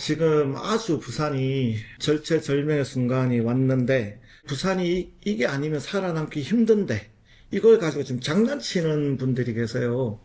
지금 아주 부산이 절체절명의 순간이 왔는데, 부산이 이게 아니면 살아남기 힘든데, 이걸 가지고 좀 장난치는 분들이 계세요.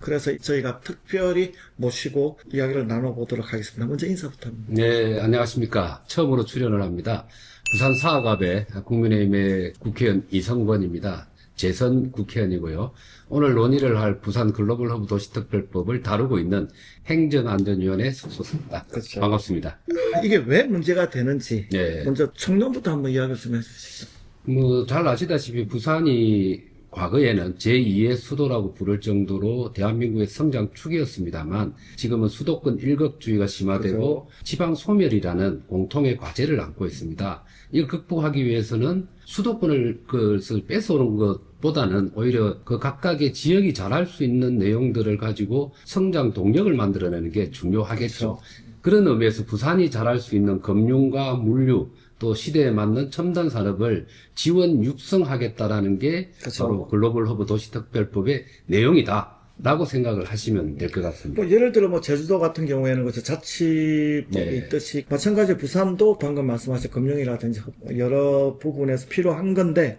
그래서 저희가 특별히 모시고 이야기를 나눠보도록 하겠습니다. 먼저 인사부터 합니다. 네, 안녕하십니까. 처음으로 출연을 합니다. 부산 사학갑의 국민의힘의 국회의원 이성권입니다. 재선 국회의원이고요. 오늘 논의를 할 부산 글로벌 허브 도시특별법을 다루고 있는 행정안전위원회 소속입니다. 그렇죠. 반갑습니다. 이게 왜 문제가 되는지, 네. 먼저 청년부터 한번 이야기 좀 해주시죠. 잘 아시다시피 부산이 과거에는 제2의 수도라고 부를 정도로 대한민국의 성장축이었습니다만 지금은 수도권 일극주의가 심화되고 지방 소멸이라는 공통의 과제를 안고 있습니다. 이걸 극복하기 위해서는 수도권을 그것을 뺏어오는 것보다는 오히려 그 각각의 지역이 잘할 수 있는 내용들을 가지고 성장 동력을 만들어내는 게 중요하겠죠. 그런 의미에서 부산이 잘할 수 있는 금융과 물류 또 시대에 맞는 첨단 산업을 지원 육성하겠다라는 게 그렇죠. 바로 글로벌 허브 도시특별법의 내용이다라고 생각을 하시면 될 것 같습니다. 뭐 예를 들어 제주도 같은 경우에는 자치법이 네. 있듯이 마찬가지로 부산도 방금 말씀하신 금융이라든지 여러 부분에서 필요한 건데,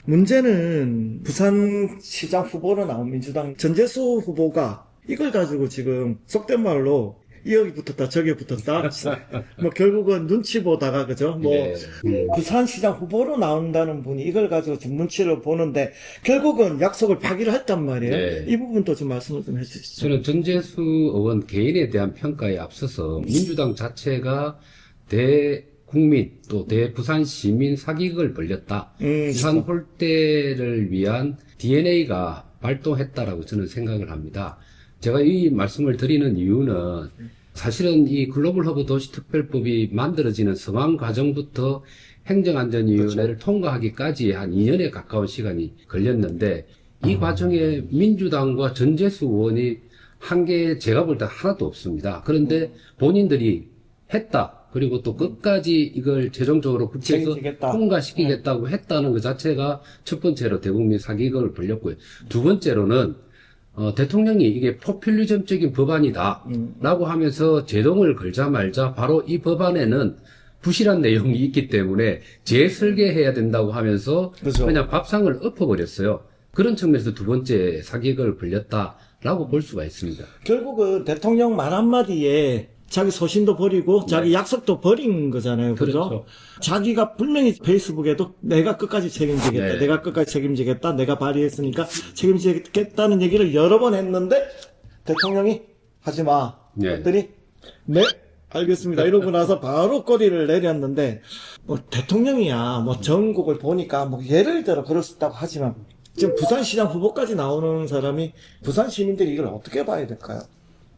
문제는 부산시장 후보로 나온 민주당 전재수 후보가 이걸 가지고 지금 속된 말로 여기 붙었다 저기 붙었다 뭐 결국은 눈치 보다가 그죠 네. 부산시장 후보로 나온다는 분이 이걸 가지고 좀 눈치를 보는데 결국은 약속을 파기를 했단 말이에요. 네. 이 부분도 좀 말씀을 좀 해주시죠. 저는 전재수 의원 개인에 대한 평가에 앞서서 민주당 자체가 대국민 또 대부산 시민 사기극을 벌렸다. 부산 홀대를 위한 DNA가 발동했다라고 저는 생각을 합니다. 제가 이 말씀을 드리는 이유는 사실은 이 글로벌 허브 도시특별법이 만들어지는 성황 과정부터 행정안전위원회를 통과하기까지 한 2년에 가까운 시간이 걸렸는데 이 과정에 민주당과 전재수 의원이 한 게 제가 볼 때 하나도 없습니다. 그런데 본인들이 했다. 그리고 또 끝까지 이걸 최종적으로 국회에서 책임지겠다. 통과시키겠다고 했다는 것 자체가 첫 번째로 대국민 사기극을 벌렸고요. 두 번째로는 대통령이 이게 포퓰리즘적인 법안이다 라고 하면서 제동을 걸자 말자 바로 이 법안에는 부실한 내용이 있기 때문에 재설계해야 된다고 하면서 그렇죠. 그냥 밥상을 엎어버렸어요. 그런 측면에서 두 번째 사기극을 벌렸다라고 볼 수가 있습니다. 결국은 대통령 말 한마디에 자기 소신도 버리고 자기 약속도 버린 거잖아요. 그죠? 그렇죠. 자기가 분명히 페이스북에도 내가 끝까지 책임지겠다. 네. 내가 끝까지 책임지겠다. 내가 발의했으니까 책임지겠다는 얘기를 여러 번 했는데 대통령이 하지 마. 네. 했더니 네. 알겠습니다. 이러고 나서 바로 꼬리를 내렸는데 대통령이야 전국을 보니까 예를 들어 그럴 수 있다고 하지만 지금 부산시장 후보까지 나오는 사람이 부산 시민들이 이걸 어떻게 봐야 될까요?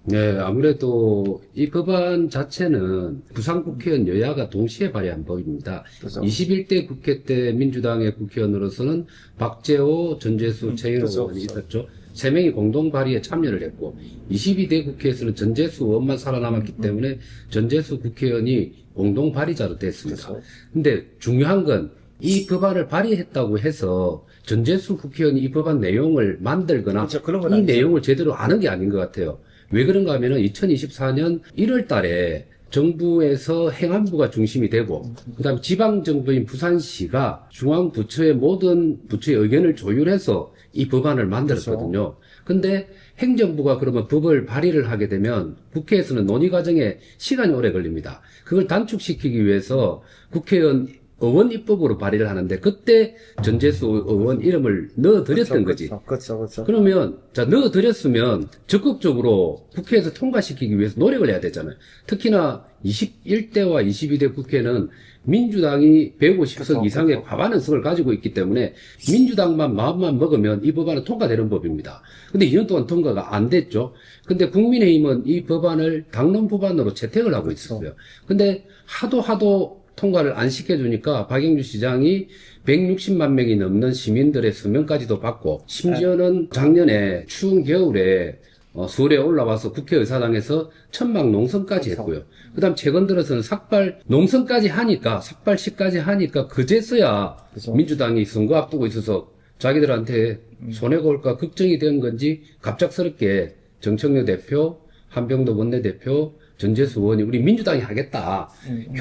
네, 아무래도 이 법안 자체는 부산 국회의원 여야가 동시에 발의한 법입니다. 그렇죠. 21대 국회 때 민주당의 국회의원으로서는 박재호, 전재수, 최인호 그렇죠. 의원이 있었죠. 세 명이 공동 발의에 참여를 했고 22대 국회에서는 전재수 의원만 살아남았기 때문에 전재수 국회의원이 공동 발의자로 됐습니다. 그렇죠. 근데 중요한 건 이 법안을 발의했다고 해서 전재수 국회의원이 이 법안 내용을 만들거나 그렇죠. 그런 건 이 아니죠. 내용을 제대로 아는 게 아닌 것 같아요. 왜 그런가 하면은 2024년 1월 달에 정부에서 행안부가 중심이 되고 그다음에 지방정부인 부산시가 중앙부처의 모든 부처의 의견을 조율해서 이 법안을 만들었거든요. 근데 행정부가 그러면 법을 발의를 하게 되면 국회에서는 논의 과정에 시간이 오래 걸립니다. 그걸 단축시키기 위해서 국회의원 의원 입법으로 발의를 하는데 그때 전재수 의원 이름을 넣어드렸던 거지. 그렇죠. 그러면 넣어드렸으면 적극적으로 국회에서 통과시키기 위해서 노력을 해야 되잖아요. 특히나 21대와 22대 국회는 민주당이 150석 이상의 과반의석을 가지고 있기 때문에 민주당만 마음만 먹으면 이 법안은 통과되는 법입니다. 근데 2년 동안 통과가 안 됐죠. 근데 국민의힘은 이 법안을 당론 법안으로 채택을 하고 있었어요. 근데 하도 통과를 안 시켜주니까 박영주 시장이 160만 명이 넘는 시민들의 서명까지도 받고 심지어는 작년에 추운 겨울에 서울에 올라와서 국회의사당에서 천막 농성까지 했고요. 그다음 최근 들어서는 삭발 농성까지 하니까 삭발식까지 하니까 그제서야 민주당이 선거 앞두고 있어서 자기들한테 손해가 올까 걱정이 된 건지 갑작스럽게 정청래 대표, 한병도 원내대표, 전재수 의원이 우리 민주당이 하겠다.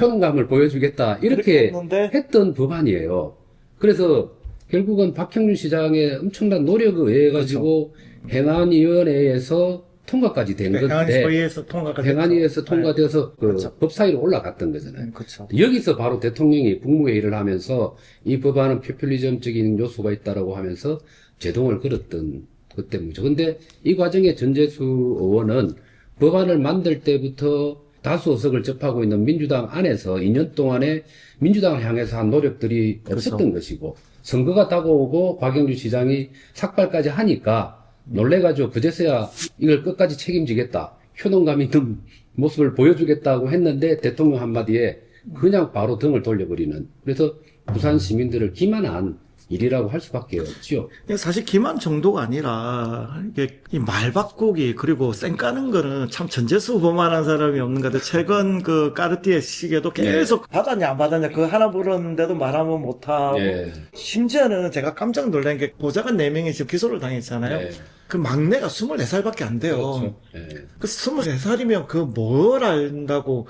효능감을 보여주겠다. 이렇게 했는데 했던 법안이에요. 그래서 결국은 박형준 시장의 엄청난 노력에 의해 가지고 행안위원회에서 통과까지 된 건데 행안위에서 통과가 행안위에서 됐죠. 통과돼서 그 그렇죠. 법사위로 올라갔던 거잖아요. 그렇죠. 여기서 바로 대통령이 국무회의를 하면서 이 법안은 포퓰리즘적인 요소가 있다라고 하면서 제동을 걸었던 것 때문이죠. 근데 이 과정에 전재수 의원은 법안을 만들 때부터 다수 의석을 접하고 있는 민주당 안에서 2년 동안에 민주당을 향해서 한 노력들이 없었던 것이고 선거가 다가오고 박영준 시장이 삭발까지 하니까 놀래가지고 그제서야 이걸 끝까지 책임지겠다. 효능감 있는 모습을 보여주겠다고 했는데 대통령 한마디에 그냥 바로 등을 돌려버리는. 그래서 부산 시민들을 기만한 일이라고 할 수밖에 없죠. 사실 기만 정도가 아니라 이게 이 말 바꾸기 그리고 쌩 까는 거는 참 전재수 후보만한 사람이 없는 것 같아요. 최근 그 까르띠에 시계도 계속 받았냐 안 받았냐 그거 하나 물었는데도 말하면 못하고 예. 심지어는 제가 깜짝 놀란 게 보좌관 4명이 지금 기소를 당했잖아요. 예. 그 막내가 24살밖에 안 돼요. 그렇죠. 예. 그 23살이면 그 뭘 안다고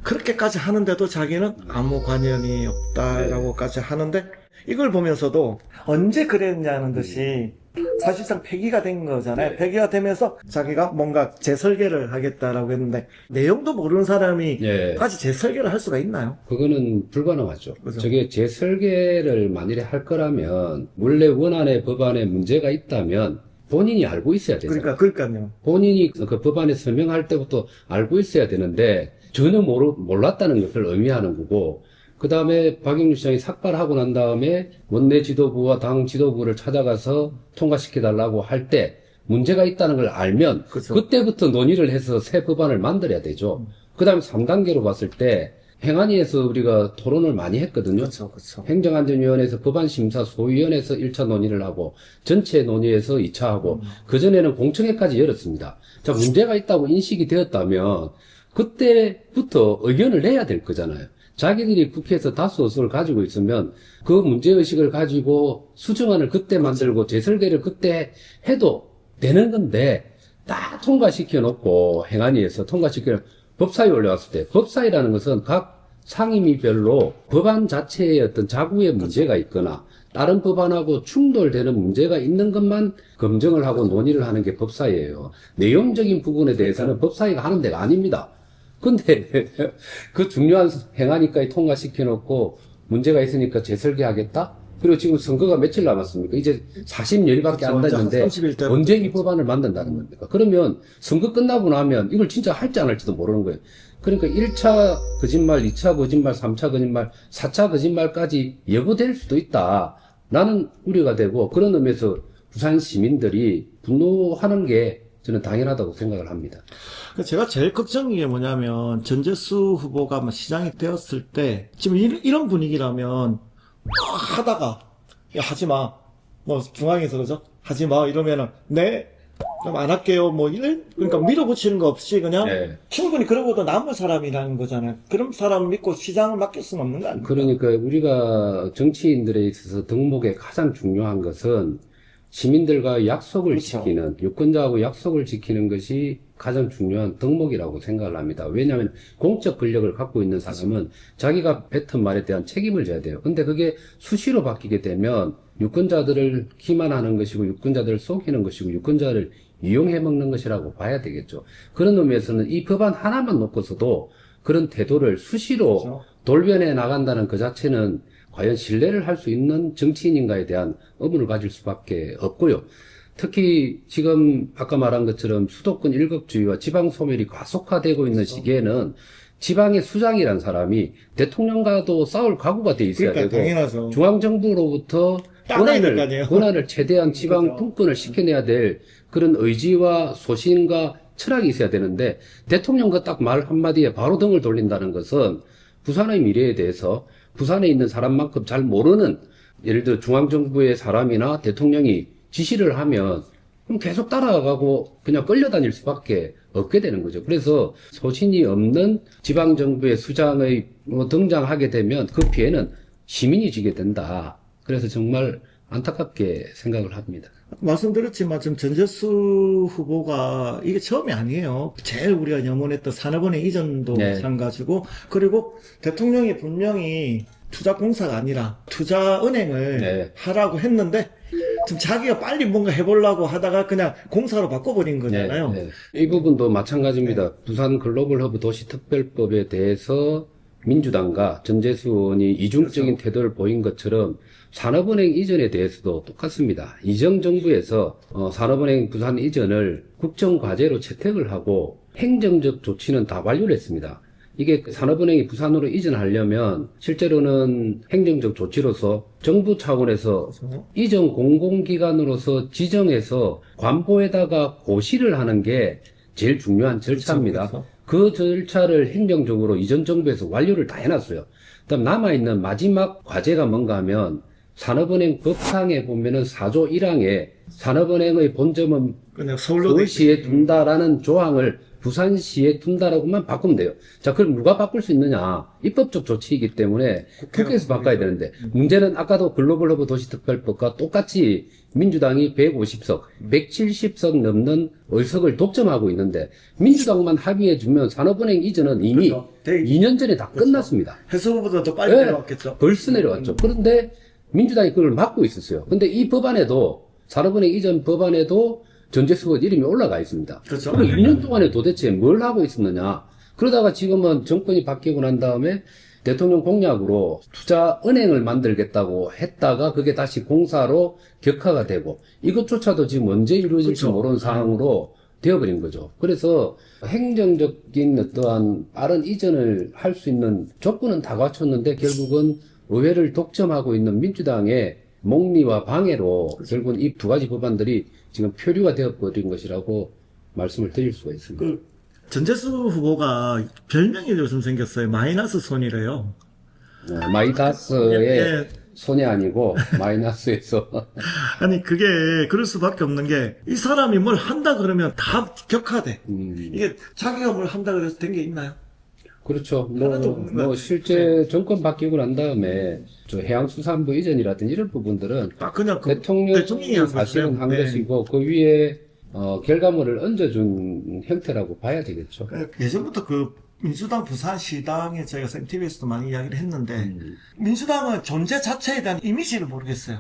그렇게까지 하는데도 자기는 아무 관련이 없다라고까지 하는데 이걸 보면서도 언제 그랬냐는 듯이 사실상 폐기가 된 거잖아요. 폐기가 되면서 자기가 뭔가 재설계를 하겠다라고 했는데 내용도 모르는 사람이 예. 까지 재설계를 할 수가 있나요? 그거는 불가능하죠. 그죠. 저게 재설계를 만일에 할 거라면 원래 원안의 법안에 문제가 있다면 본인이 알고 있어야 되잖아요. 그러니까요. 본인이 그 법안에 서명할 때부터 알고 있어야 되는데 전혀 몰랐다는 것을 의미하는 거고 그 다음에 박영준 시장이 삭발하고 난 다음에 원내 지도부와 당 지도부를 찾아가서 통과시켜달라고 할 때 문제가 있다는 걸 알면 그죠. 그때부터 논의를 해서 새 법안을 만들어야 되죠. 그 다음에 3단계로 봤을 때 행안위에서 우리가 토론을 많이 했거든요. 그렇죠. 행정안전위원회에서 법안심사소위원회에서 1차 논의를 하고 전체 논의에서 2차 하고 그전에는 공청회까지 열었습니다. 자, 문제가 있다고 인식이 되었다면 그때부터 의견을 내야 될 거잖아요. 자기들이 국회에서 다수 의석을 가지고 있으면 그 문제의식을 가지고 수정안을 그때 만들고 재설계를 그때 해도 되는 건데 딱 통과시켜 놓고 행안위에서 통과시켜 법사위 올려왔을 때 법사위라는 것은 각 상임위별로 법안 자체에 어떤 자구의 문제가 있거나 다른 법안하고 충돌되는 문제가 있는 것만 검증을 하고 논의를 하는 게 법사위예요. 내용적인 부분에 대해서는 법사위가 하는 데가 아닙니다. 근데 그 중요한 행안위까지 통과시켜 놓고 문제가 있으니까 재설계하겠다? 그리고 지금 선거가 며칠 남았습니까? 이제 40여일밖에 안 됐는데 30일 때부터. 언제 이 법안을 만든다는 겁니까? 그러면 선거 끝나고 나면 이걸 진짜 할지 안 할지도 모르는 거예요. 그러니까 1차 거짓말, 2차 거짓말, 3차 거짓말, 4차 거짓말까지 예고될 수도 있다. 라는 우려가 되고 그런 의미에서 부산 시민들이 분노하는 게 저는 당연하다고 생각을 합니다. 제가 제일 걱정인 게 뭐냐면 전재수 후보가 시장이 되었을 때 지금 이런 분위기라면 하다가 야 하지마 뭐 중앙에서 그러죠 하지마 이러면은 네 그럼 안 할게요 뭐 이런 그러니까 밀어붙이는 거 없이 그냥 네. 충분히 그러고도 남은 사람이라는 거잖아요. 그런 사람 믿고 시장을 맡길 수는 없는 거 아닙니까? 그러니까 우리가 정치인들에 있어서 덕목에 가장 중요한 것은 시민들과 약속을 그렇죠. 지키는, 유권자하고 약속을 지키는 것이 가장 중요한 덕목이라고 생각을 합니다. 왜냐하면 공적 권력을 갖고 있는 사람은 자기가 뱉은 말에 대한 책임을 져야 돼요. 근데 그게 수시로 바뀌게 되면 유권자들을 기만하는 것이고 유권자들을 속이는 것이고 유권자를 이용해 먹는 것이라고 봐야 되겠죠. 그런 의미에서는 이 법안 하나만 놓고서도 그런 태도를 수시로 그렇죠. 돌변해 나간다는 그 자체는 과연 신뢰를 할 수 있는 정치인인가에 대한 의문을 가질 수밖에 없고요. 특히 지금 아까 말한 것처럼 수도권 일극주의와 지방 소멸이 과속화되고 있는 시기에는 지방의 수장이란 사람이 대통령과도 싸울 각오가 돼 있어야 그러니까 되고 당연하죠. 중앙정부로부터 따라야 될 거 아니에요. 권한을 최대한 지방 그렇죠. 분권을 시켜내야 될 그런 의지와 소신과 철학이 있어야 되는데 대통령과 딱 말 한마디에 바로 등을 돌린다는 것은 부산의 미래에 대해서 부산에 있는 사람만큼 잘 모르는 예를 들어 중앙정부의 사람이나 대통령이 지시를 하면 그럼 계속 따라가고 그냥 끌려다닐 수밖에 없게 되는 거죠. 그래서 소신이 없는 지방정부의 수장의 등장하게 되면 그 피해는 시민이 지게 된다. 그래서 정말 안타깝게 생각을 합니다. 말씀드렸지만 지금 전재수 후보가 이게 처음이 아니에요. 제일 우리가 염원했던 산업은행 이전도 네. 마찬가지고, 그리고 대통령이 분명히 투자공사가 아니라 투자은행을 네. 하라고 했는데 지금 자기가 빨리 뭔가 해보려고 하다가 그냥 공사로 바꿔버린 거잖아요. 네, 네. 이 부분도 마찬가지입니다. 부산 글로벌 허브 도시특별법에 대해서 민주당과 전재수 의원이 이중적인 태도를 보인 것처럼 산업은행 이전에 대해서도 똑같습니다. 이전 정부에서 산업은행 부산 이전을 국정과제로 채택을 하고 행정적 조치는 다 완료를 했습니다. 이게 산업은행이 부산으로 이전하려면 실제로는 행정적 조치로서 정부 차원에서 그래서 이전 공공기관으로서 지정해서 관보에다가 고시를 하는 게 제일 중요한 절차입니다. 그렇죠. 그 절차를 행정적으로 이전 정부에서 완료를 다 해놨어요. 그다음 남아있는 마지막 과제가 뭔가 하면 산업은행 법상에 보면은 4조 1항에 산업은행의 본점은 그냥 서울로 돼 서울시에 둔다라는 조항을 부산시에 둔다라고만 바꾸면 돼요. 자, 그럼 누가 바꿀 수 있느냐? 입법적 조치이기 때문에 국회에서 바꿔야 되는데, 문제는 아까도 글로벌 허브 도시특별법과 똑같이 민주당이 150석, 170석 넘는 의석을 독점하고 있는데, 민주당만 합의해주면 산업은행 이전은 이미 그렇죠. 대- 2년 전에 다 끝났습니다. 해수부보다 더 빨리 네. 내려왔겠죠. 벌써 내려왔죠. 그런데 민주당이 그걸 막고 있었어요. 근데 이 법안에도, 산업은행 이전 법안에도 전재수 의원 이름이 올라가 있습니다. 그렇죠. 그럼 2년 동안에 도대체 뭘 하고 있었느냐. 그러다가 지금은 정권이 바뀌고 난 다음에 대통령 공약으로 투자은행을 만들겠다고 했다가 그게 다시 공사로 격화가 되고 이것조차도 지금 언제 이루어질지 그렇죠. 모르는 상황으로 되어버린 거죠. 그래서 행정적인 어떠한 빠른 이전을 할 수 있는 조건은 다 갖췄는데 결국은 의회를 독점하고 있는 민주당의 목리와 방해로 결국은 이 두 가지 법안들이 지금 표류가 되어버린 것이라고 말씀을 드릴 수가 있습니다. 그 전재수 후보가 별명이 요즘 생겼어요. 마이너스 손이래요. 마이다스의 예. 손이 아니고 마이너스에서 아니 그게 그럴 수밖에 없는 게 이 사람이 뭘 한다 그러면 다 격하대. 이게 자기가 뭘 한다 그래서 된 게 있나요? 그렇죠. 하나도 없는 것 뭐 같아요. 실제 정권 바뀌고 난 다음에 저 해양수산부 이전이라든지 이런 부분들은 딱 그냥 대통령이 한 사실은 것이죠. 한 네. 것이고 그 위에 결과물을 얹어준 형태라고 봐야 되겠죠. 예전부터 그 민주당 부산시당에 저희가 쌤TV에서도 많이 이야기를 했는데 민주당은 존재 자체에 대한 이미지를 모르겠어요.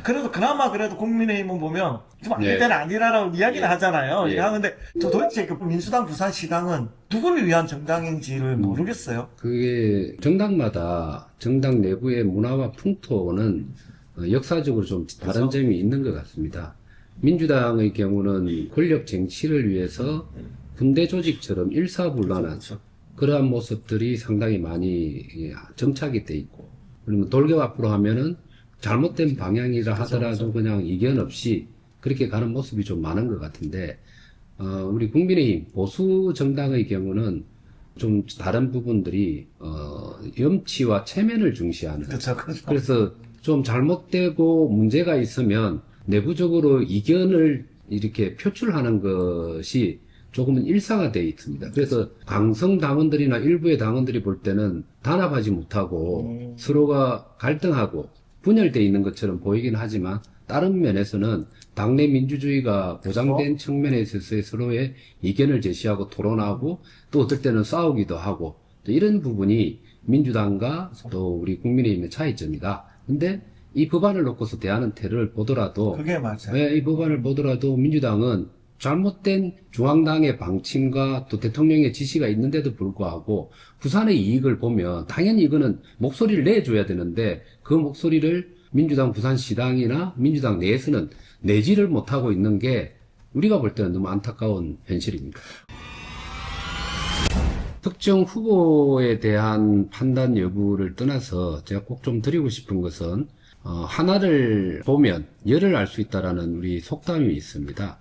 그래도 그나마 그래도 국민의힘은 보면 좀 아닐 네. 때는 아니라라고 이야기는 예. 하잖아요. 예. 하는데 도대체 그 민주당 부산시당은 누구를 위한 정당인지를 모르겠어요. 그게 정당마다 정당 내부의 문화와 풍토는 역사적으로 좀 다른 점이 있는 것 같습니다. 민주당의 경우는 권력 쟁취를 위해서 군대 조직처럼 일사불란한 그렇죠. 그러한 모습들이 상당히 많이 정착이 돼 있고, 그러면 돌격 앞으로 하면은 잘못된 방향이라 하더라도 그냥 이견 없이 그렇게 가는 모습이 좀 많은 것 같은데, 우리 국민의힘 보수 정당의 경우는 좀 다른 부분들이 염치와 체면을 중시하는. 그렇죠. 그렇죠. 그래서 좀 잘못되고 문제가 있으면 내부적으로 이견을 이렇게 표출하는 것이 조금은 일상화되어 있습니다. 그래서 강성 당원들이나 일부의 당원들이 볼 때는 단합하지 못하고 서로가 갈등하고 분열되어 있는 것처럼 보이긴 하지만 다른 면에서는 당내 민주주의가 보장된 측면에 있어서 서로의 이견을 제시하고 토론하고 또 어떨 때는 싸우기도 하고 또 이런 부분이 민주당과 또 우리 국민의힘의 차이점이다. 근데 이 법안을 놓고서 대하는 태를 보더라도 그게 맞아요. 이 법안을 보더라도 민주당은 잘못된 중앙당의 방침과 또 대통령의 지시가 있는데도 불구하고 부산의 이익을 보면 당연히 이거는 목소리를 내줘야 되는데 그 목소리를 민주당 부산시당이나 민주당 내에서는 내지를 못하고 있는 게 우리가 볼 때는 너무 안타까운 현실입니다. 특정 후보에 대한 판단 여부를 떠나서 제가 꼭 좀 드리고 싶은 것은 하나를 보면 열을 알 수 있다라는 우리 속담이 있습니다.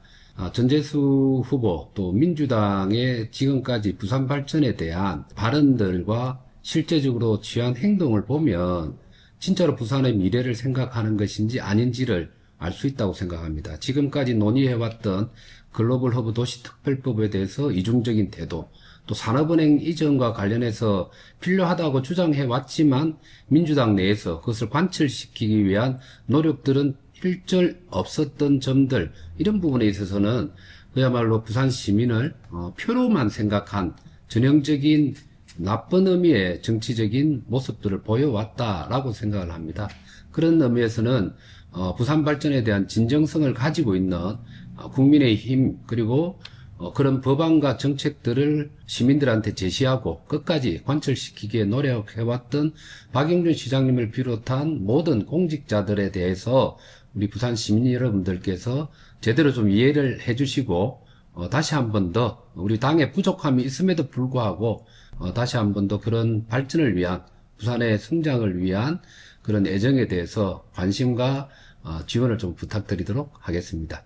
전재수 후보 또 민주당의 지금까지 부산 발전에 대한 발언들과 실제적으로 취한 행동을 보면 진짜로 부산의 미래를 생각하는 것인지 아닌지를 알 수 있다고 생각합니다. 지금까지 논의해왔던 글로벌 허브 도시특별법에 대해서 이중적인 태도, 또 산업은행 이전과 관련해서 필요하다고 주장해왔지만 민주당 내에서 그것을 관철시키기 위한 노력들은 일절 없었던 점들, 이런 부분에 있어서는 그야말로 부산 시민을 표로만 생각한 전형적인 나쁜 의미의 정치적인 모습들을 보여왔다라고 생각을 합니다. 그런 의미에서는 부산 발전에 대한 진정성을 가지고 있는 국민의힘, 그리고 그런 법안과 정책들을 시민들한테 제시하고 끝까지 관철시키기에 노력해왔던 박영준 시장님을 비롯한 모든 공직자들에 대해서 우리 부산 시민 여러분들께서 제대로 좀 이해를 해주시고 다시 한 번 더 우리 당의 부족함이 있음에도 불구하고 다시 한 번 더 그런 발전을 위한, 부산의 성장을 위한 그런 애정에 대해서 관심과 지원을 좀 부탁드리도록 하겠습니다.